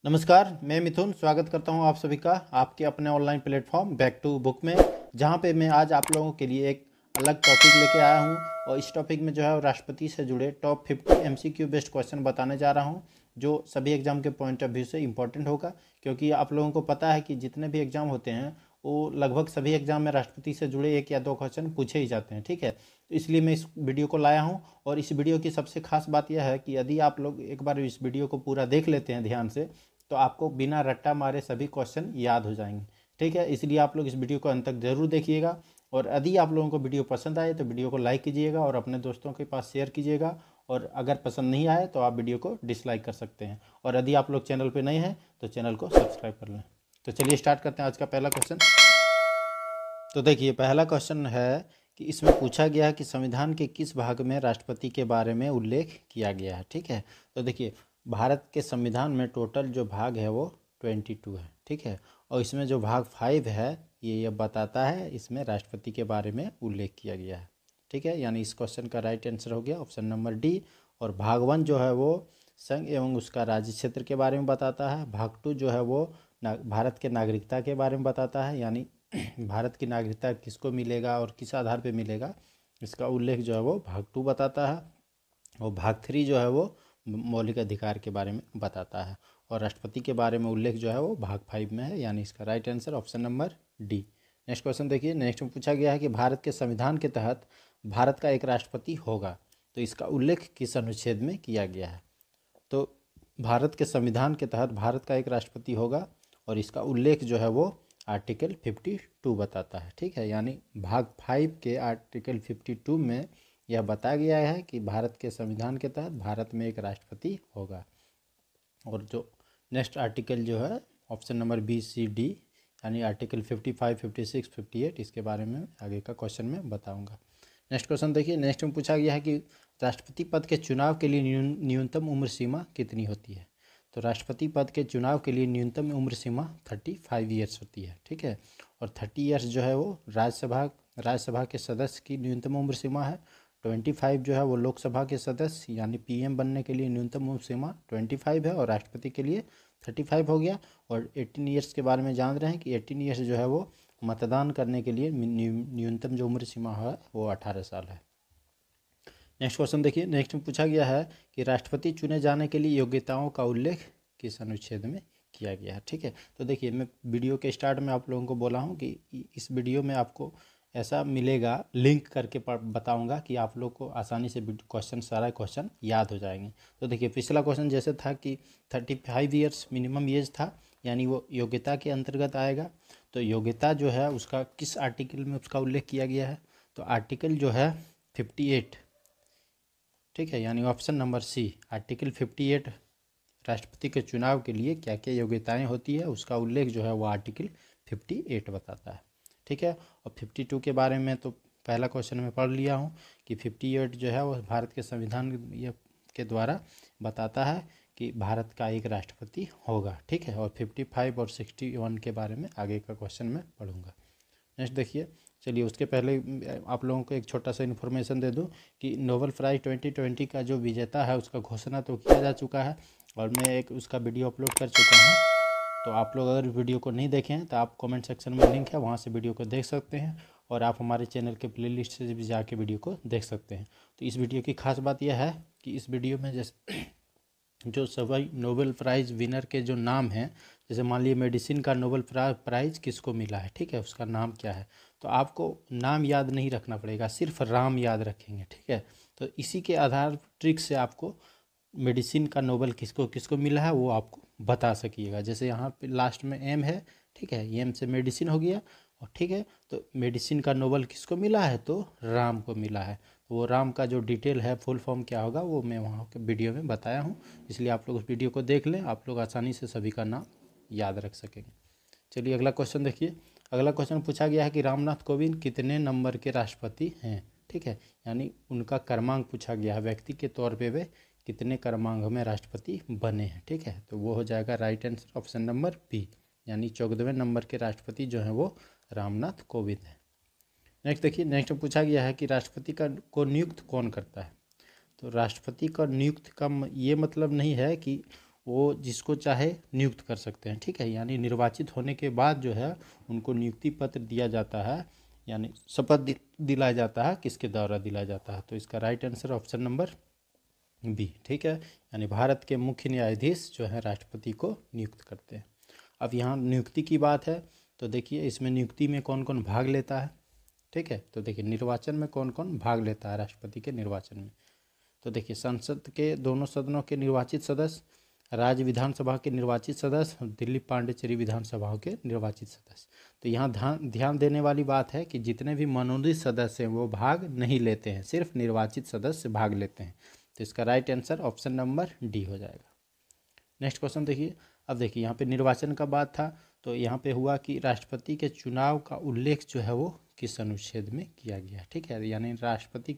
नमस्कार, मैं मिथुन स्वागत करता हूं आप सभी का आपके अपने online platform back to book में, जहां पे मैं आज आप लोगों के लिए एक अलग टॉपिक लेके आया हूं। और इस टॉपिक में जो है राष्ट्रपति से जुड़े टॉप 50 एमसीक्यू बेस्ड क्वेश्चन बताने जा रहा हूं, जो सभी एग्जाम के पॉइंट ऑफ व्यू से इम्पोर्टेंट होगा। क्योंकि आप लोगों को पता है कि जितने भी एग्जाम होते हैं वो लगभग सभी एग्जाम में राष्ट्रपति से जुड़े एक या दो क्वेश्चन पूछे ही जाते हैं, ठीक है। तो इसलिए मैं इस वीडियो को लाया हूँ। और इस वीडियो की सबसे खास बात यह है कि यदि आप लोग एक बार इस वीडियो को पूरा देख लेते हैं ध्यान से, तो आपको बिना रट्टा मारे सभी क्वेश्चन याद हो जाएंगे, ठीक है। इसलिए आप लोग इस वीडियो को अंत तक जरूर देखिएगा। और यदि आप लोगों को वीडियो पसंद आए तो वीडियो को लाइक कीजिएगा और अपने दोस्तों के पास शेयर कीजिएगा। और अगर पसंद नहीं आए तो आप वीडियो को डिसलाइक कर सकते हैं। और यदि आप लोग चैनल पर नए हैं तो चैनल को सब्सक्राइब कर लें। तो चलिए स्टार्ट करते हैं आज का पहला क्वेश्चन। तो देखिए, पहला क्वेश्चन है कि इसमें पूछा गया है कि संविधान के किस भाग में राष्ट्रपति के बारे में उल्लेख किया गया है, ठीक है। तो देखिए, भारत के संविधान में टोटल जो भाग है वो 22 है, ठीक है। और इसमें जो भाग 5 है ये बताता है इसमें राष्ट्रपति के बारे में उल्लेख किया गया है, ठीक है। यानी इस क्वेश्चन का राइट आंसर हो गया ऑप्शन नंबर डी। और भाग 1 जो है वो संघ एवं उसका राज्य क्षेत्र के बारे में बताता है। भाग 2 जो है वो भारत के नागरिकता के बारे में बताता है, यानी भारत की नागरिकता किसको मिलेगा और किस आधार पे मिलेगा, इसका उल्लेख जो है वो भाग 2 बताता है। और भाग 3 जो है वो मौलिक अधिकार के बारे में बताता है। और राष्ट्रपति के बारे में उल्लेख जो है वो भाग 5 में है, यानी इसका right answer option number D. Next question देखिए, नेक्स्ट में पूछा गया है कि भारत के संविधान के तहत भारत का एक राष्ट्रपति होगा, तो इसका उल्लेख किस अनुच्छेद में किया गया है। तो भारत के संविधान के तहत भारत का एक राष्ट्रपति होगा और इसका उल्लेख जो है वो आर्टिकल 52 बताता है, ठीक है। यानी भाग 5 के आर्टिकल 52 में यह बताया गया है कि भारत के संविधान के तहत भारत में एक राष्ट्रपति होगा। और जो नेक्स्ट आर्टिकल जो है option number B C D, यानी आर्टिकल 55, 56, 58, इसके बारे में आगे का क्वेश्चन में बताऊंगा। नेक्स्ट क्वेश्चन देखिए, नेक्स्ट में पूछा गया है कि राष्ट्रपति पद के चुनाव के लिए न्यूनतम उम्र सीमा कितनी होती है। तो राष्ट्रपति पद के चुनाव के लिए न्यूनतम उम्र सीमा 35 ईयर्स होती है, ठीक है। और 30 ईयर्स जो है वो राज्यसभा के सदस्य की न्यूनतम उम्र सीमा है। 25 जो है वो लोकसभा के सदस्य यानी पीएम बनने के लिए न्यूनतम उम्र सीमा 25 है, और राष्ट्रपति के लिए 35 हो गया। और 18 ईयर्स के बारे में जान रहे हैं कि 18 ईयर्स जो है वो मतदान करने के लिए न्यूनतम जो उम्र सीमा है वो 18 साल है। नेक्स्ट क्वेश्चन देखिए, नेक्स्ट में पूछा गया है कि राष्ट्रपति चुने जाने के लिए योग्यताओं का उल्लेख किस अनुच्छेद में किया गया है, ठीक है। तो देखिए, मैं वीडियो के स्टार्ट में आप लोगों को बोला हूँ कि इस वीडियो में आपको ऐसा मिलेगा, लिंक करके बताऊंगा कि आप लोग को आसानी से सारा क्वेश्चन याद हो जाएंगे। तो देखिए, पिछला क्वेश्चन जैसे था कि 35 ईयर्स मिनिमम एज था, यानी वो योग्यता के अंतर्गत आएगा। तो योग्यता जो है उसका किस आर्टिकल में उसका उल्लेख किया गया है, तो आर्टिकल जो है 58, ठीक है। यानी ऑप्शन नंबर सी आर्टिकल 58 राष्ट्रपति के चुनाव के लिए क्या क्या योग्यताएं होती है उसका उल्लेख जो है वो आर्टिकल 58 बताता है, ठीक है। और 52 के बारे में तो पहला क्वेश्चन में पढ़ लिया हूँ कि 58 जो है वो भारत के संविधान के द्वारा बताता है कि भारत का एक राष्ट्रपति होगा, ठीक है। और 55 और 61 के बारे में आगे का क्वेश्चन में पढ़ूंगा। नेक्स्ट देखिए, चलिए उसके पहले आप लोगों को एक छोटा सा इन्फॉर्मेशन दे दूं कि नोबेल प्राइज़ 2020 का जो विजेता है उसका घोषणा तो किया जा चुका है और मैं एक उसका वीडियो अपलोड कर चुका हूं। तो आप लोग अगर वीडियो को नहीं देखें हैं तो आप कमेंट सेक्शन में लिंक है, वहां से वीडियो को देख सकते हैं। और आप हमारे चैनल के प्लेलिस्ट से भी जाके वीडियो को देख सकते हैं। तो इस वीडियो की खास बात यह है कि इस वीडियो में जैसे जो सभी नोबेल प्राइज़ विनर के जो नाम हैं, जैसे मान लीजिए मेडिसिन का नोबेल प्राइज़ किसको मिला है, ठीक है, उसका नाम क्या है। तो आपको नाम याद नहीं रखना पड़ेगा, सिर्फ राम याद रखेंगे, ठीक है। तो इसी के आधार ट्रिक से आपको मेडिसिन का नोबेल किसको किसको मिला है वो आपको बता सकिएगा। जैसे यहाँ पे लास्ट में एम है, ठीक है, एम से मेडिसिन हो गया, और ठीक है, तो मेडिसिन का नोबेल किसको मिला है, तो राम को मिला है। तो वो राम का जो डिटेल है, फुल फॉर्म क्या होगा, वो मैं वहाँ के वीडियो में बताया हूँ। इसलिए आप लोग उस वीडियो को देख लें, आप लोग आसानी से सभी का नाम याद रख सकेंगे। चलिए अगला क्वेश्चन देखिए, अगला क्वेश्चन पूछा गया है कि रामनाथ कोविंद कितने नंबर के राष्ट्रपति हैं, ठीक है। यानी उनका क्रमांक पूछा गया है, व्यक्ति के तौर पे वे कितने क्रमांक में राष्ट्रपति बने हैं, ठीक है। तो वो हो जाएगा right answer option number B, यानी 14वें नंबर के राष्ट्रपति जो हैं वो रामनाथ कोविंद हैं। नेक्स्ट देखिए, नेक्स्ट पूछा गया है कि राष्ट्रपति को नियुक्त कौन करता है। तो राष्ट्रपति का नियुक्त का ये मतलब नहीं है कि वो जिसको चाहे नियुक्त कर सकते हैं, ठीक है। यानी निर्वाचित होने के बाद जो है उनको नियुक्ति पत्र दिया जाता है, यानी शपथ दिलाया जाता है, किसके द्वारा दिलाया जाता है। तो इसका right answer option number B, ठीक है। यानी भारत के मुख्य न्यायाधीश जो है राष्ट्रपति को नियुक्त करते हैं। अब यहाँ नियुक्ति की बात है तो देखिए इसमें नियुक्ति में कौन कौन भाग लेता है, ठीक है। तो देखिए निर्वाचन में कौन कौन भाग लेता है राष्ट्रपति के निर्वाचन में। तो देखिए संसद के दोनों सदनों के निर्वाचित सदस्य, राज्य विधानसभा के निर्वाचित सदस्य और दिल्ली पांडिचेरी विधानसभाओं के निर्वाचित सदस्य। तो यहाँ ध्यान देने वाली बात है कि जितने भी मनोनीत सदस्य हैं वो भाग नहीं लेते हैं, सिर्फ निर्वाचित सदस्य भाग लेते हैं। तो इसका right answer option number D हो जाएगा। नेक्स्ट क्वेश्चन देखिए। अब देखिए यहाँ पे निर्वाचन का बात था तो यहाँ पे हुआ कि राष्ट्रपति के चुनाव का उल्लेख जो है वो किस अनुच्छेद में किया गया, ठीक है। यानी राष्ट्रपति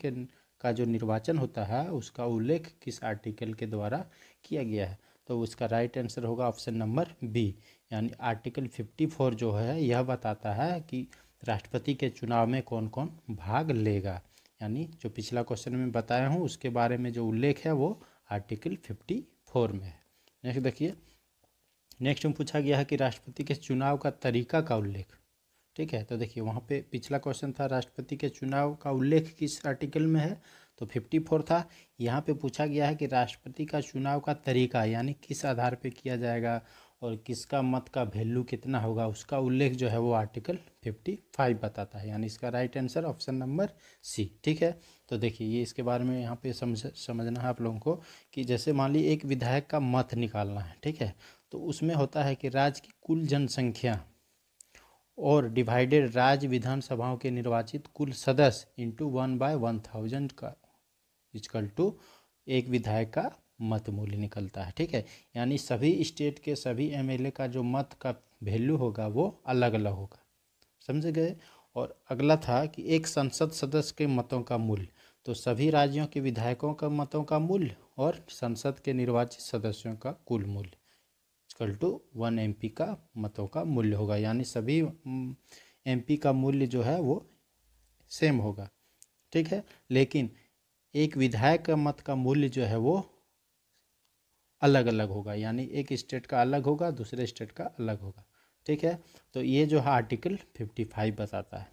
का जो निर्वाचन होता है उसका उल्लेख किस आर्टिकल के द्वारा किया गया है। तो उसका राइट आंसर होगा ऑप्शन नंबर बी, यानी आर्टिकल 54 जो है यह बताता है कि राष्ट्रपति के चुनाव में कौन कौन भाग लेगा। यानी जो पिछला क्वेश्चन में बताया हूँ उसके बारे में जो उल्लेख है वो आर्टिकल 54 में है। नेक्स्ट देखिए, नेक्स्ट में पूछा गया है कि राष्ट्रपति के चुनाव का तरीका का उल्लेख, ठीक है। तो देखिए वहाँ पे पिछला क्वेश्चन था राष्ट्रपति के चुनाव का उल्लेख किस आर्टिकल में है, तो 54 था। यहाँ पे पूछा गया है कि राष्ट्रपति का चुनाव का तरीका यानी किस आधार पे किया जाएगा और किसका मत का वैल्यू कितना होगा, उसका उल्लेख जो है वो आर्टिकल 55 बताता है। यानी इसका right answer option number C, ठीक है। तो देखिए ये इसके बारे में यहाँ पे समझना है आप लोगों को कि जैसे मान लीजिए एक विधायक का मत निकालना है, ठीक है। तो उसमें होता है कि राज्य की कुल जनसंख्या और डिवाइडेड राज्य विधानसभाओं के निर्वाचित कुल सदस्य इंटू 1/1000 का इक्वल टू एक विधायक का मत मूल्य निकलता है, ठीक है। यानी सभी स्टेट के सभी एमएलए का जो मत का वैल्यू होगा वो अलग अलग होगा, समझ गए। और अगला था कि एक संसद सदस्य के मतों का मूल्य, तो सभी राज्यों के विधायकों का मतों का मूल्य और संसद के निर्वाचित सदस्यों का कुल मूल्य इक्वल टू 1 MP का मतों का मूल्य होगा। यानी सभी MP का मूल्य जो है वो सेम होगा, ठीक है। लेकिन एक विधायक का मत का मूल्य जो है वो अलग अलग होगा, यानी एक स्टेट का अलग होगा दूसरे स्टेट का अलग होगा, ठीक है। तो ये जो है आर्टिकल 55 बताता है।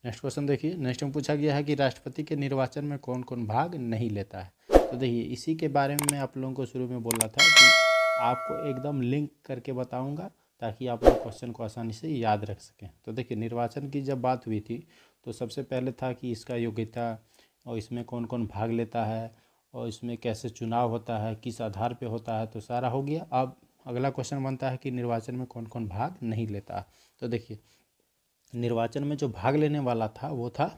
नेक्स्ट क्वेश्चन देखिए। नेक्स्ट में पूछा गया है कि राष्ट्रपति के निर्वाचन में कौन कौन भाग नहीं लेता है। तो देखिए इसी के बारे में मैं आप लोगों को शुरू में बोला था कि आपको एकदम लिंक करके बताऊंगा ताकि आप लोग क्वेश्चन को आसानी से याद रख सकें। तो देखिए निर्वाचन की जब बात हुई थी तो सबसे पहले था कि इसका योग्यता और इसमें कौन कौन भाग लेता है और इसमें कैसे चुनाव होता है, किस आधार पे होता है, तो सारा हो गया। अब अगला क्वेश्चन बनता है कि निर्वाचन में कौन कौन भाग नहीं लेता। तो देखिए निर्वाचन में जो भाग लेने वाला था वो था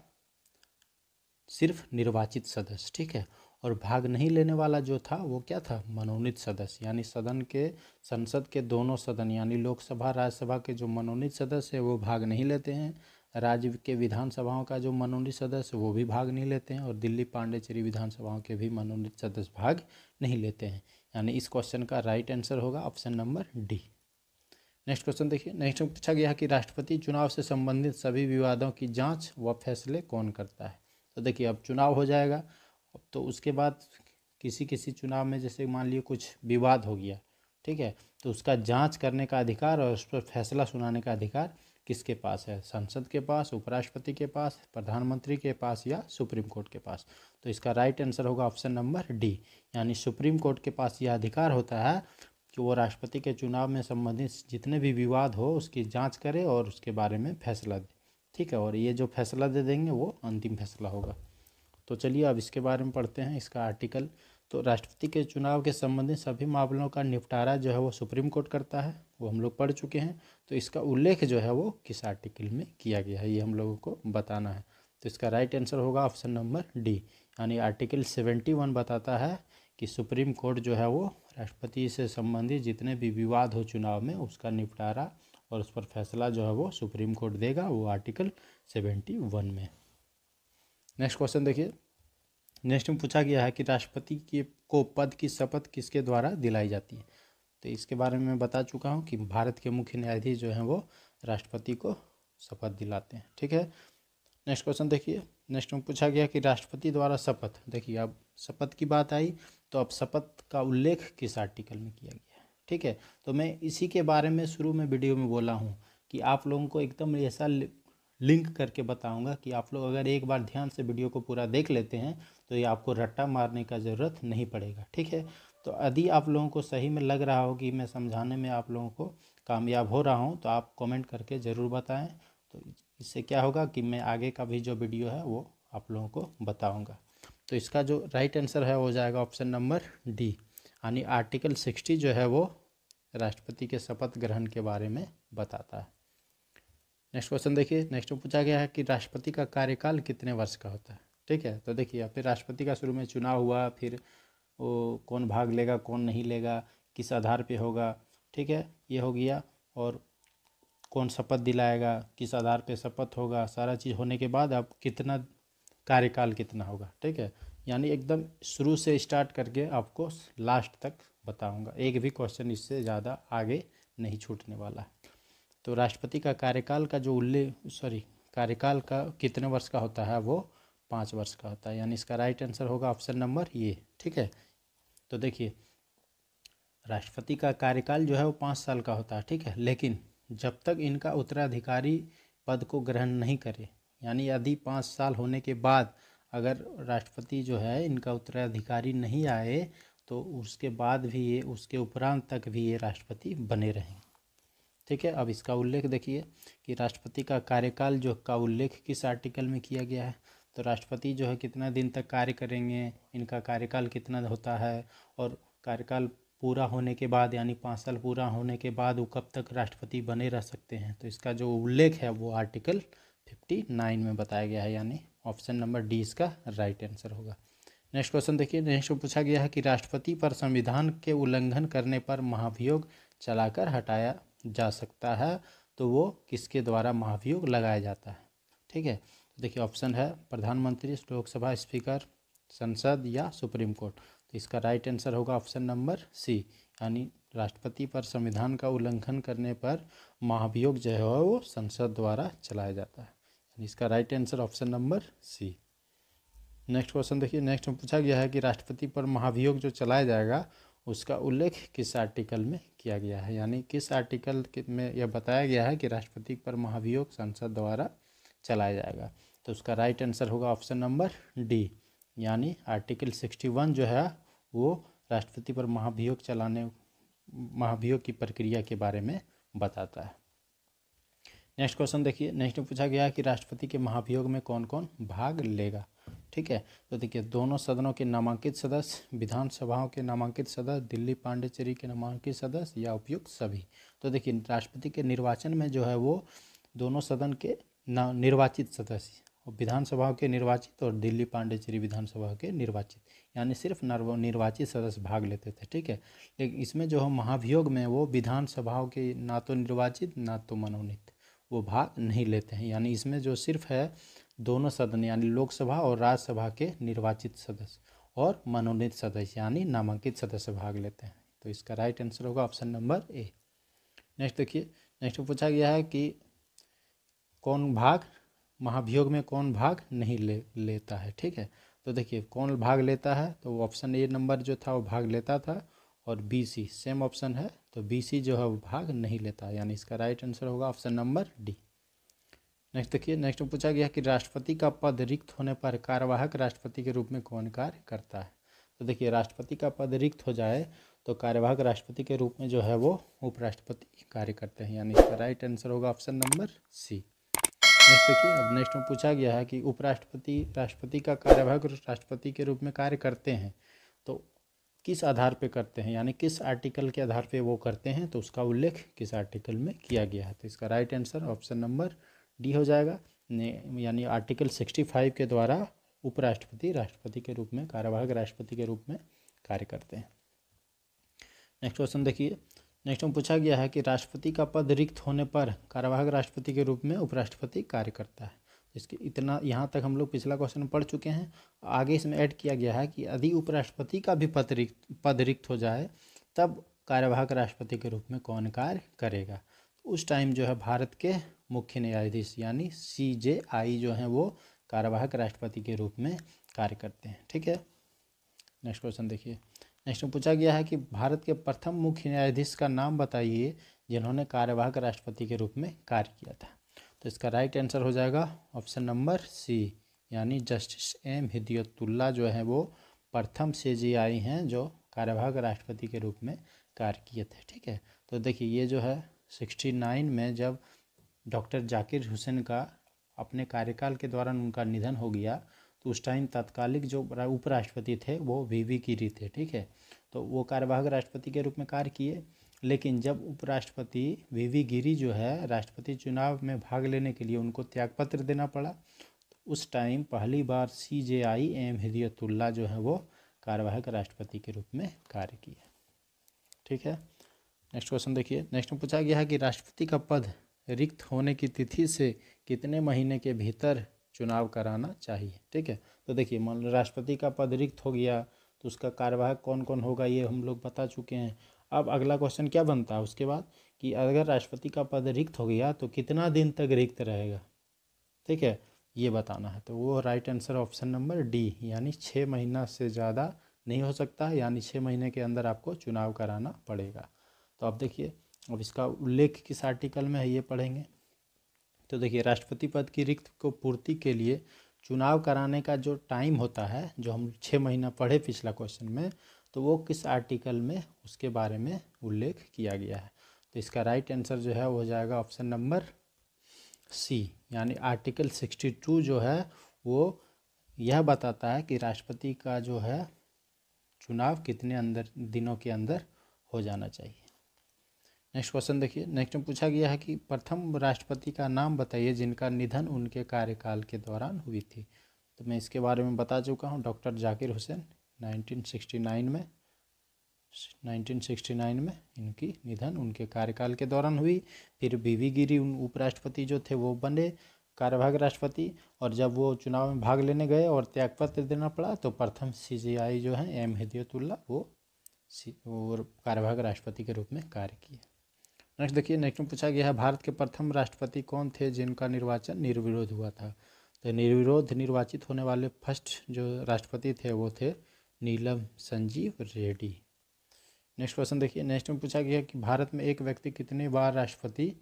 सिर्फ निर्वाचित सदस्य, ठीक है। और भाग नहीं लेने वाला जो था वो क्या था, मनोनीत सदस्य। यानी संसद के दोनों सदन यानी लोकसभा राज्यसभा के जो मनोनीत सदस्य है वो भाग नहीं लेते हैं। राज्य के विधानसभाओं का जो मनोनीत सदस्य वो भी भाग नहीं लेते हैं और दिल्ली पांडिचेरी विधानसभाओं के भी मनोनीत सदस्य भाग नहीं लेते हैं। यानी इस क्वेश्चन का राइट आंसर होगा option number D. Next question देखिए। नेक्स्ट में पूछा गया कि राष्ट्रपति चुनाव से संबंधित सभी विवादों की जांच व फैसले कौन करता है। तो देखिए अब चुनाव हो जाएगा, तो उसके बाद किसी किसी चुनाव में जैसे मान लीजिए कुछ विवाद हो गया, ठीक है, तो उसका जांच करने का अधिकार और उस पर फैसला सुनाने का अधिकार किसके पास है, संसद के पास, उपराष्ट्रपति के पास, प्रधानमंत्री के पास या सुप्रीम कोर्ट के पास। तो इसका राइट आंसर होगा ऑप्शन नंबर डी, यानी सुप्रीम कोर्ट के पास यह अधिकार होता है कि वो राष्ट्रपति के चुनाव में संबंधित जितने भी विवाद हो उसकी जांच करे और उसके बारे में फैसला दे, ठीक है। और ये जो फैसला दे देंगे वो अंतिम फैसला होगा। तो चलिए अब इसके बारे में पढ़ते हैं इसका आर्टिकल। तो राष्ट्रपति के चुनाव के संबंधित सभी मामलों का निपटारा जो है वो सुप्रीम कोर्ट करता है, वो हम लोग पढ़ चुके हैं। तो इसका उल्लेख जो है वो किस आर्टिकल में किया गया है ये हम लोगों को बताना है। तो इसका राइट आंसर होगा ऑप्शन नंबर डी, यानी आर्टिकल 71 बताता है कि सुप्रीम कोर्ट जो है वो राष्ट्रपति से संबंधित जितने भी विवाद हो चुनाव में उसका निपटारा और उस पर फैसला जो है वो सुप्रीम कोर्ट देगा, वो आर्टिकल 71 में। नेक्स्ट क्वेश्चन देखिए। नेक्स्ट में पूछा गया है कि राष्ट्रपति को पद की शपथ किसके द्वारा दिलाई जाती है। तो इसके बारे में मैं बता चुका हूँ कि भारत के मुख्य न्यायाधीश जो हैं वो राष्ट्रपति को शपथ दिलाते हैं, ठीक है। नेक्स्ट क्वेश्चन देखिए। नेक्स्ट में पूछा गया कि राष्ट्रपति द्वारा शपथ, देखिए अब शपथ की बात आई तो अब शपथ का उल्लेख किस आर्टिकल में किया गया है। ठीक है, तो मैं इसी के बारे में शुरू में वीडियो में बोला हूँ कि आप लोगों को एकदम ऐसा लिंक करके बताऊंगा कि आप लोग अगर एक बार ध्यान से वीडियो को पूरा देख लेते हैं तो ये आपको रट्टा मारने का ज़रूरत नहीं पड़ेगा। ठीक है, तो यदि आप लोगों को सही में लग रहा हो कि मैं समझाने में आप लोगों को कामयाब हो रहा हूँ तो आप कमेंट करके ज़रूर बताएं। तो इससे क्या होगा कि मैं आगे का भी जो वीडियो है वो आप लोगों को बताऊंगा। तो इसका जो राइट आंसर है हो जाएगा ऑप्शन नंबर डी, यानी आर्टिकल 60 जो है वो राष्ट्रपति के शपथ ग्रहण के बारे में बताता है। नेक्स्ट क्वेश्चन देखिए, नेक्स्ट में पूछा गया है कि राष्ट्रपति का कार्यकाल कितने वर्ष का होता है। ठीक है, तो देखिए फिर राष्ट्रपति का शुरू में चुनाव हुआ, फिर वो कौन भाग लेगा कौन नहीं लेगा, किस आधार पे होगा। ठीक है, ये हो गया, और कौन शपथ दिलाएगा, किस आधार पे शपथ होगा, सारा चीज़ होने के बाद अब कितना कार्यकाल कितना होगा। ठीक है, यानी एकदम शुरू से स्टार्ट करके आपको लास्ट तक बताऊंगा, एक भी क्वेश्चन इससे ज़्यादा आगे नहीं छूटने वाला है। तो राष्ट्रपति का कार्यकाल का जो कार्यकाल का कितने वर्ष का होता है, वो 5 वर्ष का होता है, यानी इसका राइट आंसर होगा ऑप्शन नंबर ये। ठीक है, तो देखिए राष्ट्रपति का कार्यकाल जो है वो 5 साल का होता है। ठीक है, लेकिन जब तक इनका उत्तराधिकारी पद को ग्रहण नहीं करे, यानी यदि 5 साल होने के बाद अगर राष्ट्रपति जो है इनका उत्तराधिकारी नहीं आए तो उसके बाद भी ये, उसके उपरांत तक भी ये राष्ट्रपति बने रहेंगे। ठीक है, अब इसका उल्लेख देखिए कि राष्ट्रपति का कार्यकाल जो का उल्लेख किस आर्टिकल में किया गया है। तो राष्ट्रपति जो है कितना दिन तक कार्य करेंगे, इनका कार्यकाल कितना होता है, और कार्यकाल पूरा होने के बाद यानी 5 साल पूरा होने के बाद वो कब तक राष्ट्रपति बने रह सकते हैं। तो इसका जो उल्लेख है वो आर्टिकल 59 में बताया गया है, यानी ऑप्शन नंबर डी इसका राइट आंसर होगा। नेक्स्ट क्वेश्चन देखिए, नेक्स्ट पूछा गया है कि राष्ट्रपति पर संविधान के उल्लंघन करने पर महाभियोग चलाकर हटाया जा सकता है, तो वो किसके द्वारा महाभियोग लगाया जाता है। ठीक है, तो देखिए ऑप्शन है प्रधानमंत्री, लोकसभा स्पीकर, संसद या सुप्रीम कोर्ट। तो इसका राइट आंसर होगा ऑप्शन नंबर सी, यानी राष्ट्रपति पर संविधान का उल्लंघन करने पर महाभियोग जो है वो संसद द्वारा चलाया जाता है, यानी इसका right answer option number C. Next question देखिए, नेक्स्ट में पूछा गया है कि राष्ट्रपति पर महाभियोग जो चलाया जाएगा उसका उल्लेख किस आर्टिकल में किया गया है, यानी किस आर्टिकल में यह बताया गया है कि राष्ट्रपति पर महाभियोग संसद द्वारा चलाया जाएगा। तो उसका राइट आंसर होगा ऑप्शन नंबर डी, यानी आर्टिकल 61 जो है वो राष्ट्रपति पर महाभियोग की प्रक्रिया के बारे में बताता है। नेक्स्ट क्वेश्चन देखिए, नेक्स्ट में पूछा गया है कि राष्ट्रपति के महाभियोग में कौन कौन भाग लेगा। ठीक है, तो देखिए दोनों सदनों के नामांकित सदस्य, विधानसभाओं के नामांकित सदस्य, दिल्ली पांडिचेरी के नामांकित सदस्य या उपयुक्त सभी। तो देखिए राष्ट्रपति के निर्वाचन में जो है वो दोनों सदन के निर्वाचित सदस्य, और विधानसभाओं के निर्वाचित और दिल्ली पांडिचेरी विधानसभा के निर्वाचित, यानी सिर्फ निर्वाचित सदस्य भाग लेते थे। ठीक है, लेकिन इसमें जो है महाभियोग में वो विधानसभाओं के ना तो निर्वाचित ना तो मनोनीत वो भाग नहीं लेते हैं, यानी इसमें जो सिर्फ है दोनों सदन यानी लोकसभा और राज्यसभा के निर्वाचित सदस्य और मनोनीत सदस्य यानी नामांकित सदस्य भाग लेते हैं। तो इसका राइट आंसर होगा ऑप्शन नंबर ए। नेक्स्ट देखिए, नेक्स्ट पूछा गया है कि कौन भाग महाभियोग में कौन भाग नहीं लेता है। ठीक है, तो देखिए कौन भाग लेता है, तो ऑप्शन ए नंबर जो था वो भाग लेता था, और बी सी सेम ऑप्शन है, तो बी सी जो है वो भाग नहीं लेता, यानी इसका राइट आंसर होगा ऑप्शन नंबर डी। नेक्स्ट देखिए, नेक्स्ट पूछा गया कि राष्ट्रपति का पद रिक्त होने पर कार्यवाहक राष्ट्रपति के रूप में कौन कार्य करता है। तो देखिए राष्ट्रपति का पद रिक्त हो जाए तो कार्यवाहक राष्ट्रपति के रूप में जो है वो उपराष्ट्रपति कार्य करते हैं, यानी इसका राइट आंसर होगा ऑप्शन नंबर सी। नेक्स्ट देखिए, अब नेक्स्ट में पूछा गया है कि उपराष्ट्रपति राष्ट्रपति का कार्यवाहक राष्ट्रपति के रूप में कार्य करते हैं तो किस आधार पे करते हैं, यानी किस आर्टिकल के आधार पे वो करते हैं, तो उसका उल्लेख किस आर्टिकल में किया गया है। तो इसका right answer option number D हो जाएगा, यानी आर्टिकल 65 के द्वारा उपराष्ट्रपति राष्ट्रपति के रूप में कार्यवाहक राष्ट्रपति के रूप में कार्य करते हैं। नेक्स्ट क्वेश्चन देखिए, नेक्स्ट में पूछा गया है कि राष्ट्रपति का पद रिक्त होने पर कार्यवाहक राष्ट्रपति के रूप में उपराष्ट्रपति कार्य करता है। इसके इतना यहाँ तक हम लोग पिछला क्वेश्चन पढ़ चुके हैं। आगे इसमें ऐड किया गया है कि यदि उपराष्ट्रपति का भी पद रिक्त हो जाए तब कार्यवाहक राष्ट्रपति के रूप में कौन कार्य करेगा। उस टाइम जो है भारत के मुख्य न्यायाधीश यानी CJI जो हैं वो कार्यवाहक राष्ट्रपति के रूप में कार्य करते हैं। ठीक है, नेक्स्ट क्वेश्चन देखिए। नेक्स्ट में पूछा गया है कि भारत के प्रथम मुख्य न्यायाधीश का नाम बताइए जिन्होंने कार्यवाहक राष्ट्रपति के रूप में कार्य किया था। तो इसका राइट आंसर हो जाएगा ऑप्शन नंबर सी, यानी जस्टिस एम हिदायतुल्लाह जो है वो प्रथम CJI हैं जो कार्यवाहक राष्ट्रपति के रूप में कार्य किए थे। ठीक है, तो देखिए ये जो है 69 में जब डॉक्टर जाकिर हुसैन का अपने कार्यकाल के दौरान उनका निधन हो गया तो उस टाइम तत्कालिक जो उपराष्ट्रपति थे वो VV गिरी थे। ठीक है, तो वो कार्यवाहक राष्ट्रपति के रूप में कार्य किए, लेकिन जब उपराष्ट्रपति VV गिरी जो है राष्ट्रपति चुनाव में भाग लेने के लिए उनको त्यागपत्र देना पड़ा, तो उस टाइम पहली बार CJI एम हिदायतुल्लाह जो है वो कार्यवाहक राष्ट्रपति के रूप में कार्य किए। ठीक है, नेक्स्ट क्वेश्चन देखिए। नेक्स्ट में पूछा गया है कि राष्ट्रपति का पद रिक्त होने की तिथि से कितने महीने के भीतर चुनाव कराना चाहिए। ठीक है, तो देखिए मान लो राष्ट्रपति का पद रिक्त हो गया तो उसका कार्यवाहक कौन कौन होगा ये हम लोग बता चुके हैं। अब अगला क्वेश्चन क्या बनता है उसके बाद कि अगर राष्ट्रपति का पद रिक्त हो गया तो कितना दिन तक रिक्त रहेगा। ठीक है, ये बताना है। तो वो right answer option number D, यानी 6 महीना से ज़्यादा नहीं हो सकता, यानी 6 महीने के अंदर आपको चुनाव कराना पड़ेगा। तो अब देखिए अब इसका उल्लेख किस आर्टिकल में है ये पढ़ेंगे। तो देखिए राष्ट्रपति पद की रिक्त को पूर्ति के लिए चुनाव कराने का जो टाइम होता है जो हम 6 महीना पढ़े पिछला क्वेश्चन में, तो वो किस आर्टिकल में उसके बारे में उल्लेख किया गया है। तो इसका राइट आंसर जो है वो हो जाएगा ऑप्शन नंबर सी, यानी आर्टिकल 62 जो है वो यह बताता है कि राष्ट्रपति का जो है चुनाव कितने दिनों के अंदर हो जाना चाहिए। नेक्स्ट क्वेश्चन देखिए। नेक्स्ट में पूछा गया है कि प्रथम राष्ट्रपति का नाम बताइए जिनका निधन उनके कार्यकाल के दौरान हुई थी। तो मैं इसके बारे में बता चुका हूँ, डॉक्टर जाकिर हुसैन 1969 में इनकी निधन उनके कार्यकाल के दौरान हुई। फिर VV गिरी उपराष्ट्रपति जो थे वो बने कार्यवाहक राष्ट्रपति, और जब वो चुनाव में भाग लेने गए और त्यागपत्र देना पड़ा तो प्रथम CJI जो है एम हिदायतुल्लाह वो कार्यवाहक राष्ट्रपति के रूप में कार्य किए। नेक्स्ट देखिए। नेक्स्ट में पूछा गया है भारत के प्रथम राष्ट्रपति कौन थे जिनका निर्वाचन निर्विरोध हुआ था। तो निर्विरोध निर्वाचित होने वाले फर्स्ट जो राष्ट्रपति थे वो थे नीलम संजीव रेड्डी। नेक्स्ट क्वेश्चन देखिए। नेक्स्ट में पूछा गया कि भारत में एक व्यक्ति कितने बार राष्ट्रपति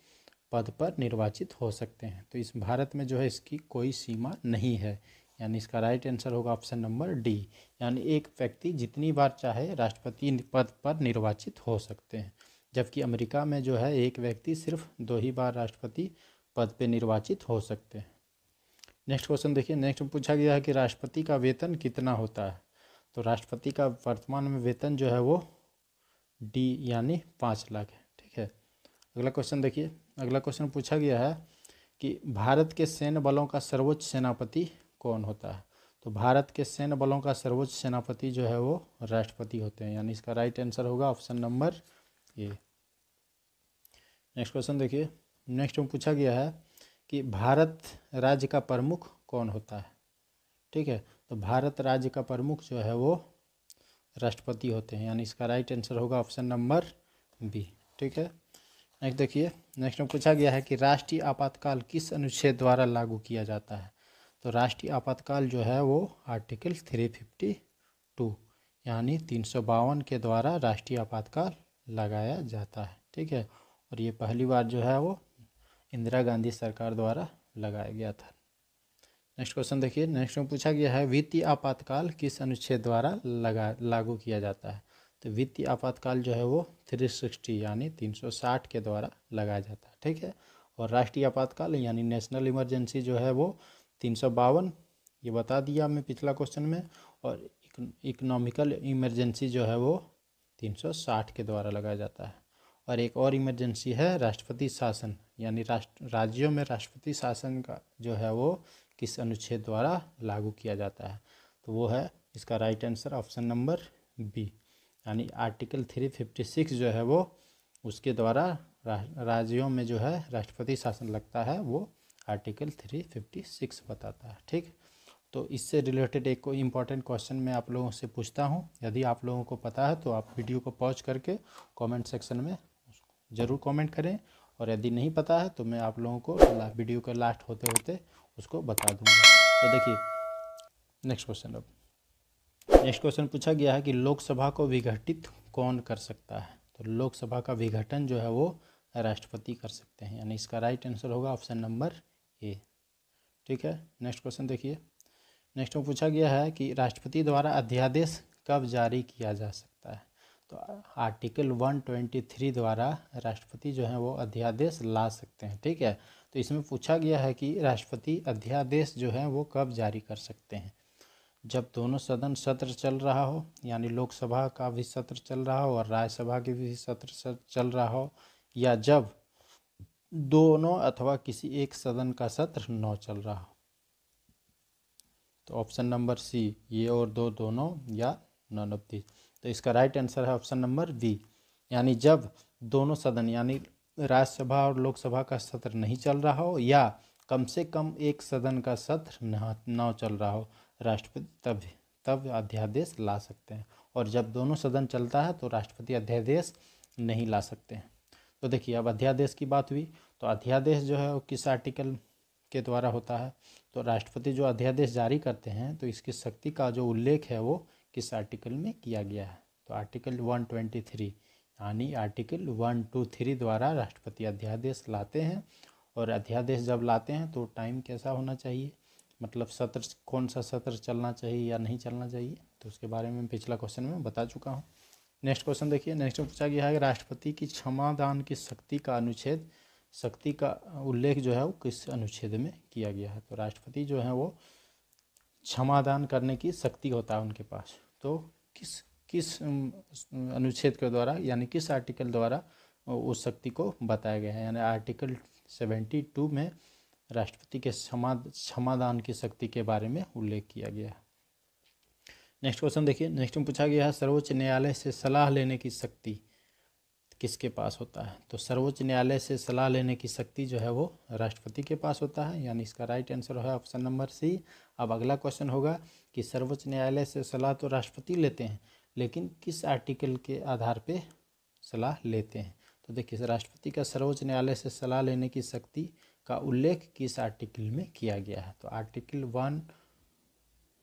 पद पर निर्वाचित हो सकते हैं। तो इस भारत में जो है इसकी कोई सीमा नहीं है, यानी इसका राइट आंसर होगा ऑप्शन नंबर डी, यानी एक व्यक्ति जितनी बार चाहे राष्ट्रपति पद पर निर्वाचित हो सकते हैं। जबकि अमेरिका में जो है एक व्यक्ति सिर्फ 2 ही बार राष्ट्रपति पद पर निर्वाचित हो सकते हैं। नेक्स्ट क्वेश्चन देखिए। नेक्स्ट में पूछा गया है कि राष्ट्रपति का वेतन कितना होता है। तो राष्ट्रपति का वर्तमान में वेतन जो है वो डी यानी 5 लाख है। ठीक है, अगला क्वेश्चन देखिए। अगला क्वेश्चन पूछा गया है कि भारत के सैन्य बलों का सर्वोच्च सेनापति कौन होता है। तो भारत के सैन्य बलों का सर्वोच्च सेनापति जो है वो राष्ट्रपति होते हैं, यानी इसका राइट आंसर होगा option number A. Next question देखिए। नेक्स्ट में पूछा गया है कि भारत राज्य का प्रमुख कौन होता है। ठीक है, तो भारत राज्य का प्रमुख जो है वो राष्ट्रपति होते हैं, यानी इसका राइट आंसर होगा ऑप्शन नंबर बी। ठीक है, नेक्स्ट देखिए। नेक्स्ट में पूछा गया है कि राष्ट्रीय आपातकाल किस अनुच्छेद द्वारा लागू किया जाता है। तो राष्ट्रीय आपातकाल जो है वो आर्टिकल 352 यानी 352 के द्वारा राष्ट्रीय आपातकाल लगाया जाता है। ठीक है, और ये पहली बार जो है वो इंदिरा गांधी सरकार द्वारा लगाया गया था। नेक्स्ट क्वेश्चन देखिए। नेक्स्ट में पूछा गया है वित्तीय आपातकाल किस अनुच्छेद द्वारा लागू किया जाता है। तो वित्तीय आपातकाल जो है वो 360 यानी 360 के द्वारा लगाया जाता है। ठीक है, और राष्ट्रीय आपातकाल यानी नेशनल इमरजेंसी जो है वो 352 ये बता दिया मैं पिछला क्वेश्चन में, और इकोनॉमिकल इमरजेंसी जो है वो 360 के द्वारा लगाया जाता है। और एक और इमरजेंसी है राष्ट्रपति शासन, यानी राज्यों में राष्ट्रपति शासन का जो है वो किस अनुच्छेद द्वारा लागू किया जाता है। तो वो है इसका right answer option number B, यानी आर्टिकल 356 जो है वो उसके द्वारा राज्यों में जो है राष्ट्रपति शासन लगता है, वो आर्टिकल 356 बताता है। ठीक, तो इससे रिलेटेड एक कोई इम्पॉर्टेंट क्वेश्चन मैं आप लोगों से पूछता हूँ। यदि आप लोगों को पता है तो आप वीडियो को पॉज करके कमेंट सेक्शन में ज़रूर कमेंट करें, और यदि नहीं पता है तो मैं आप लोगों को वीडियो के लास्ट होते होते उसको बता दूँगा। तो देखिए नेक्स्ट क्वेश्चन पूछा गया है कि लोकसभा को विघटित कौन कर सकता है। तो लोकसभा का विघटन जो है वो राष्ट्रपति कर सकते हैं, यानी इसका राइट आंसर होगा ऑप्शन नंबर ए। ठीक है, नेक्स्ट क्वेश्चन देखिए। नेक्स्ट में पूछा गया है कि राष्ट्रपति द्वारा अध्यादेश कब जारी किया जा सकता है। तो आर्टिकल 123 द्वारा राष्ट्रपति जो है वो अध्यादेश ला सकते हैं। ठीक है, तो इसमें पूछा गया है कि राष्ट्रपति अध्यादेश जो है वो कब जारी कर सकते हैं। जब दोनों सदन सत्र चल रहा हो, यानी लोकसभा का भी सत्र चल रहा हो और राज्यसभा के भी सत्र चल रहा हो, या जब दोनों अथवा किसी एक सदन का सत्र न चल रहा हो। तो ऑप्शन नंबर सी, ये और दो दोनों, या नन ऑफ दिस। तो इसका राइट आंसर है ऑप्शन नंबर बी, यानी जब दोनों सदन यानी राज्यसभा और लोकसभा का सत्र नहीं चल रहा हो, या कम से कम एक सदन का सत्र न चल रहा हो, राष्ट्रपति तब अध्यादेश ला सकते हैं। और जब दोनों सदन चलता है तो राष्ट्रपति अध्यादेश नहीं ला सकते हैं। तो देखिए, अब अध्यादेश की बात हुई, तो अध्यादेश जो है वो किस आर्टिकल के द्वारा होता है। तो राष्ट्रपति जो अध्यादेश जारी करते हैं तो इसकी शक्ति का जो उल्लेख है वो किस आर्टिकल में किया गया है। तो आर्टिकल 123, यानी आर्टिकल 123 द्वारा राष्ट्रपति अध्यादेश लाते हैं। और अध्यादेश जब लाते हैं तो टाइम कैसा होना चाहिए, मतलब सत्र कौन सा सत्र चलना चाहिए या नहीं चलना चाहिए, तो उसके बारे में पिछला क्वेश्चन में बता चुका हूँ। नेक्स्ट क्वेश्चन देखिए। नेक्स्ट में पूछा गया है कि राष्ट्रपति की क्षमादान की शक्ति का उल्लेख जो है वो किस अनुच्छेद में किया गया है। तो राष्ट्रपति जो है वो क्षमादान करने की शक्ति होता है उनके पास। तो किस अनुच्छेद के द्वारा, यानी किस आर्टिकल द्वारा उस शक्ति को बताया गया है, यानी आर्टिकल 72 में राष्ट्रपति के क्षमादान की शक्ति के बारे में उल्लेख किया गया है। नेक्स्ट क्वेश्चन देखिए। नेक्स्ट में पूछा गया है सर्वोच्च न्यायालय से सलाह लेने की शक्ति किसके पास होता है। तो सर्वोच्च न्यायालय से सलाह लेने की शक्ति जो है वो राष्ट्रपति के पास होता है, यानी इसका राइट आंसर है ऑप्शन नंबर सी। अब अगला क्वेश्चन होगा कि सर्वोच्च न्यायालय से सलाह तो राष्ट्रपति लेते हैं, लेकिन किस आर्टिकल के आधार पे सलाह लेते हैं। तो देखिए, राष्ट्रपति का सर्वोच्च न्यायालय से सलाह लेने की शक्ति का उल्लेख किस आर्टिकल में किया गया है। तो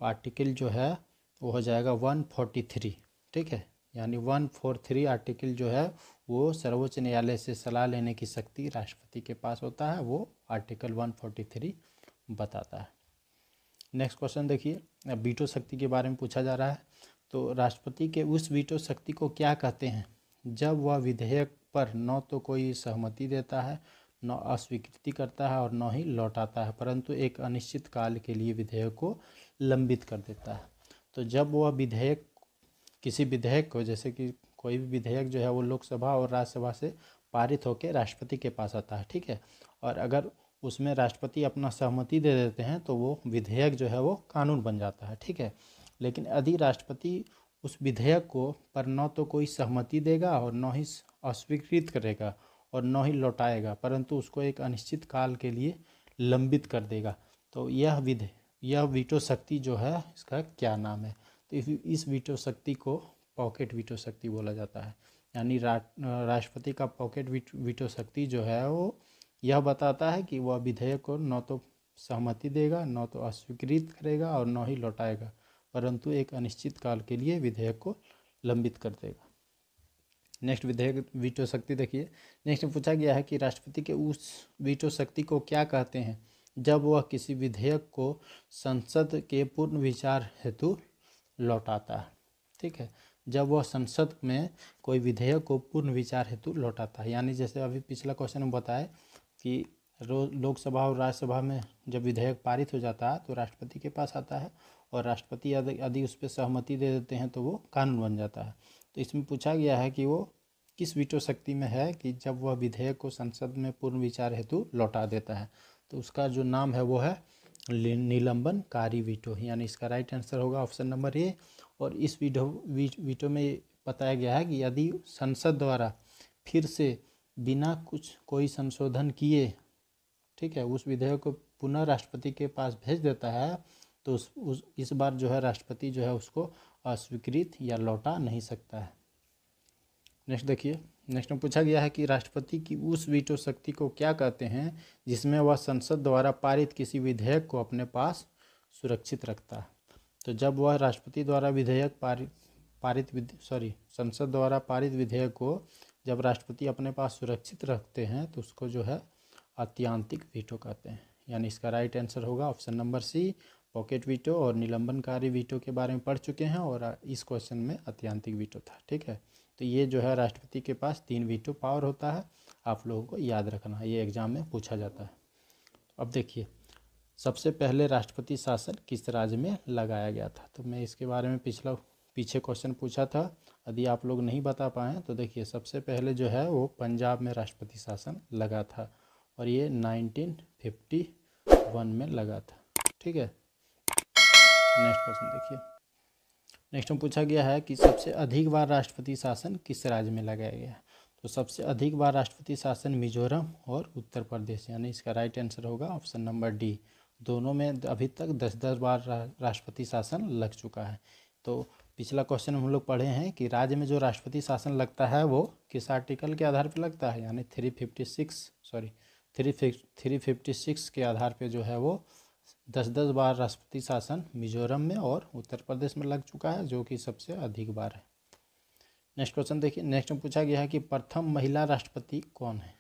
आर्टिकल जो है वो हो जाएगा 143। ठीक है, यानी 143 आर्टिकल जो है वो सर्वोच्च न्यायालय से सलाह लेने की शक्ति राष्ट्रपति के पास होता है, वो आर्टिकल 143 बताता है। नेक्स्ट क्वेश्चन देखिए। अब वीटो शक्ति के बारे में पूछा जा रहा है। तो राष्ट्रपति के उस वीटो शक्ति को क्या कहते हैं जब वह विधेयक पर न तो कोई सहमति देता है, न अस्वीकृति करता है और न ही लौटाता है, परंतु एक अनिश्चित काल के लिए विधेयक को लंबित कर देता है। तो जब वह किसी विधेयक को, जैसे कि कोई भी विधेयक जो है वो लोकसभा और राज्यसभा से पारित होकर राष्ट्रपति के पास आता है। ठीक है, और अगर उसमें राष्ट्रपति अपना सहमति दे देते हैं तो वो विधेयक जो है वो कानून बन जाता है। ठीक है, लेकिन यदि राष्ट्रपति उस विधेयक को पर न तो कोई सहमति देगा और न ही अस्वीकृत करेगा और न ही लौटाएगा, परंतु उसको एक अनिश्चित काल के लिए लंबित कर देगा, तो यह वीटो शक्ति जो है इसका क्या नाम है। तो इस वीटो शक्ति को पॉकेट वीटो शक्ति बोला जाता है। यानी राष्ट्रपति का पॉकेट वीटो शक्ति जो है वो यह बताता है कि वह विधेयक को न तो सहमति देगा, न तो अस्वीकृत करेगा और न ही लौटाएगा, परंतु एक अनिश्चित काल के लिए विधेयक को लंबित कर देगा। नेक्स्ट विधेयक वीटो शक्ति देखिए। नेक्स्ट में पूछा गया है कि राष्ट्रपति के उस वीटो शक्ति को क्या कहते हैं जब वह किसी विधेयक को संसद के पूर्ण विचार हेतु लौटाता है। ठीक है, जब वह संसद में कोई विधेयक को पूर्ण विचार हेतु लौटाता है, यानी जैसे अभी पिछला क्वेश्चन में बताया कि लोकसभा और राज्यसभा में जब विधेयक पारित हो जाता है तो राष्ट्रपति के पास आता है और राष्ट्रपति यदि उस पर सहमति दे देते हैं तो वो कानून बन जाता है। तो इसमें पूछा गया है कि वो किस वीटो शक्ति में है कि जब वह विधेयक को संसद में पूर्ण विचार हेतु लौटा देता है। तो उसका जो नाम है वो है निलंबनकारी वीटो, यानी इसका राइट आंसर होगा ऑप्शन नंबर ए। और इस वीटो में बताया गया है कि यदि संसद द्वारा फिर से बिना कोई संशोधन किए, ठीक है, उस विधेयक को पुनः राष्ट्रपति के पास भेज देता है तो इस बार जो है राष्ट्रपति जो है उसको अस्वीकृत या लौटा नहीं सकता है। नेक्स्ट देखिए। नेक्स्ट में पूछा गया है कि राष्ट्रपति की उस वीटो शक्ति को क्या कहते हैं जिसमें वह संसद द्वारा पारित किसी विधेयक को अपने पास सुरक्षित रखता है। तो जब वह राष्ट्रपति द्वारा विधेयक संसद द्वारा पारित विधेयक को जब राष्ट्रपति अपने पास सुरक्षित रखते हैं तो उसको जो है अत्यंतिक वीटो कहते हैं। यानी इसका राइट आंसर होगा option number C, pocket veto. और निलंबनकारी वीटो के बारे में पढ़ चुके हैं और इस क्वेश्चन में अत्यंतिक वीटो था। ठीक है, तो ये जो है राष्ट्रपति के पास 3 वीटो पावर होता है, आप लोगों को याद रखना, ये एग्जाम में पूछा जाता है। अब देखिए, सबसे पहले राष्ट्रपति शासन किस राज्य में लगाया गया था। तो मैं इसके बारे में पीछे क्वेश्चन पूछा था, यदि आप लोग नहीं बता पाए तो देखिए, सबसे पहले जो है वो पंजाब में राष्ट्रपति शासन लगा था और ये 1951 में लगा था। ठीक है, नेक्स्ट क्वेश्चन देखिए। नेक्स्ट में पूछा गया है कि सबसे अधिक बार राष्ट्रपति शासन किस राज्य में लगाया गया है। तो सबसे अधिक बार राष्ट्रपति शासन मिजोरम और उत्तर प्रदेश, यानी इसका राइट आंसर होगा ऑप्शन नंबर डी। दोनों में अभी तक 10-10 बार राष्ट्रपति शासन लग चुका है। तो पिछला क्वेश्चन हम लोग पढ़े हैं कि राज्य में जो राष्ट्रपति शासन लगता है वो किस आर्टिकल के आधार पर लगता है, यानी 356 के आधार पे जो है वो 10-10 बार राष्ट्रपति शासन मिजोरम में और उत्तर प्रदेश में लग चुका है, जो कि सबसे अधिक बार है। नेक्स्ट क्वेश्चन देखिए। नेक्स्ट में पूछा गया है कि प्रथम महिला राष्ट्रपति कौन है।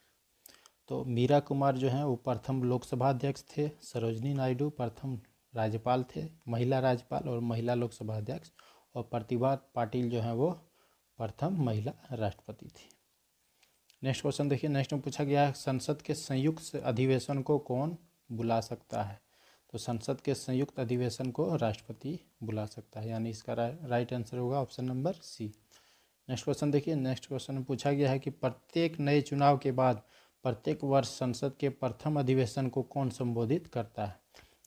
तो मीरा कुमार जो है वो प्रथम लोकसभा अध्यक्ष थे, सरोजनी नायडू प्रथम राज्यपाल थे, महिला राज्यपाल और महिला लोकसभा अध्यक्ष, और प्रतिभा पाटिल जो है वो प्रथम महिला राष्ट्रपति थी। नेक्स्ट क्वेश्चन देखिए। नेक्स्ट में पूछा गया है संसद के संयुक्त अधिवेशन को कौन बुला सकता है। तो संसद के संयुक्त अधिवेशन को राष्ट्रपति बुला सकता है, यानी इसका राइट आंसर होगा option number C. Next question देखिए। नेक्स्ट क्वेश्चन में पूछा गया है कि प्रत्येक नए चुनाव के बाद प्रत्येक वर्ष संसद के प्रथम अधिवेशन को कौन संबोधित करता है।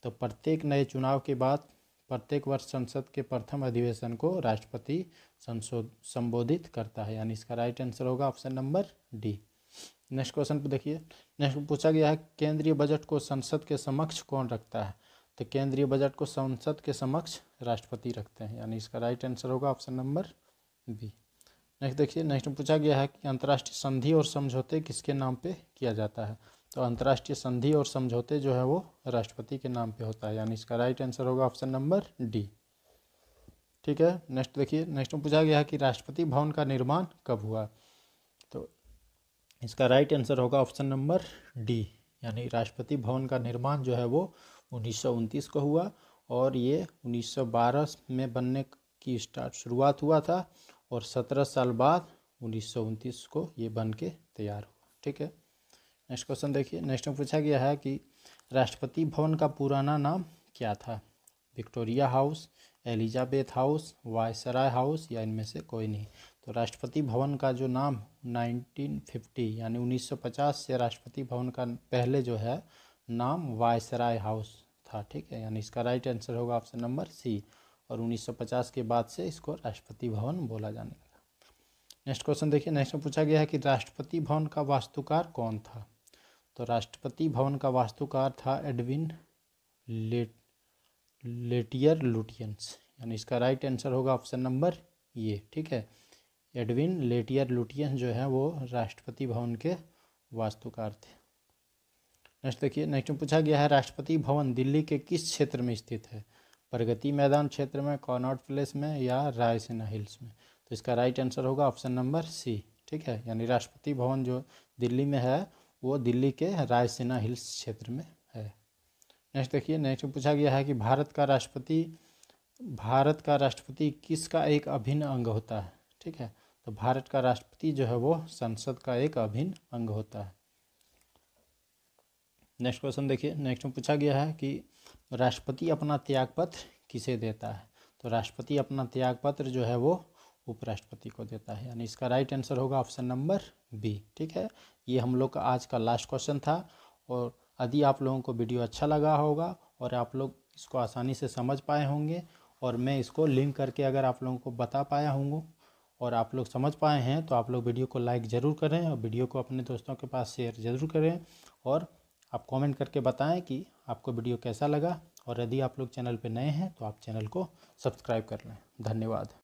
तो प्रत्येक नए चुनाव के बाद प्रत्येक वर्ष संसद के प्रथम अधिवेशन को राष्ट्रपति संबोधित करता है, यानी इसका राइट आंसर होगा option number D. Next question पर देखिए। नेक्स्ट पूछा गया है केंद्रीय बजट को संसद के समक्ष कौन रखता है। तो केंद्रीय बजट को संसद के समक्ष राष्ट्रपति रखते हैं, यानी इसका राइट आंसर होगा ऑप्शन नंबर बी। नेक्स्ट देखिए। नेक्स्ट पूछा गया है कि अंतर्राष्ट्रीय संधि और समझौते किसके नाम पे किया जाता है। तो अंतर्राष्ट्रीय संधि और समझौते जो है वो राष्ट्रपति के नाम पे होता है, यानी इसका राइट आंसर होगा ऑप्शन नंबर डी। ठीक है, नेक्स्ट देखिए। नेक्स्ट में पूछा गया है कि राष्ट्रपति भवन का निर्माण कब हुआ। तो इसका राइट आंसर होगा ऑप्शन नंबर डी, यानी राष्ट्रपति भवन का निर्माण जो है वो 1929 को हुआ और ये 1912 में बनने की शुरुआत हुआ था और 17 साल बाद 1929 को ये बन के तैयार हुआ। ठीक है, नेक्स्ट क्वेश्चन देखिए। नेक्स्ट में पूछा गया है कि राष्ट्रपति भवन का पुराना नाम क्या था। Victoria house, Elizabeth house, viceroy house या इनमें से कोई नहीं। तो राष्ट्रपति भवन का जो नाम 1950 यानी 1950 से राष्ट्रपति भवन का पहले जो है नाम वायसराय हाउस था। ठीक है, यानी इसका राइट आंसर होगा ऑप्शन नंबर सी, और 1950 के बाद से इसको राष्ट्रपति भवन बोला जाने लगा। नेक्स्ट क्वेश्चन देखिए। नेक्स्ट में पूछा गया है कि राष्ट्रपति भवन का वास्तुकार कौन था। तो राष्ट्रपति भवन का वास्तुकार था एडविन लेटियर लुटियंस, यानी इसका राइट आंसर होगा ऑप्शन नंबर ये। ठीक है, एडविन लेटियर लुटियंस जो है वो राष्ट्रपति भवन के वास्तुकार थे। नेक्स्ट देखिए। नेक्स्ट में पूछा गया है राष्ट्रपति भवन दिल्ली के किस क्षेत्र में स्थित है। प्रगति मैदान क्षेत्र में, कॉनॉट प्लेस में या रायसीना हिल्स में। तो इसका राइट आंसर होगा ऑप्शन नंबर सी। ठीक है, यानी राष्ट्रपति भवन जो दिल्ली में है वो दिल्ली के रायसीना हिल्स क्षेत्र में है। नेक्स्ट देखिए। नेक्स्ट में पूछा गया है कि भारत का राष्ट्रपति किसका एक अभिन्न अंग होता है। ठीक है, तो भारत का राष्ट्रपति जो है वो संसद का एक अभिन्न अंग होता है। नेक्स्ट क्वेश्चन देखिए। नेक्स्ट में पूछा गया है कि राष्ट्रपति अपना त्यागपत्र किसे देता है। तो राष्ट्रपति अपना त्यागपत्र जो है वो उपराष्ट्रपति को देता है, यानी इसका राइट आंसर होगा ऑप्शन नंबर बी। ठीक है, ये हम लोग का आज का लास्ट क्वेश्चन था, और यदि आप लोगों को वीडियो अच्छा लगा होगा और आप लोग इसको आसानी से समझ पाए होंगे और मैं इसको लिंक करके अगर आप लोगों को बता पाया हूँ और आप लोग समझ पाए हैं तो आप लोग वीडियो को लाइक ज़रूर करें और वीडियो को अपने दोस्तों के पास शेयर ज़रूर करें, और आप कमेंट करके बताएं कि आपको वीडियो कैसा लगा, और यदि आप लोग चैनल पे नए हैं तो आप चैनल को सब्सक्राइब कर लें। धन्यवाद।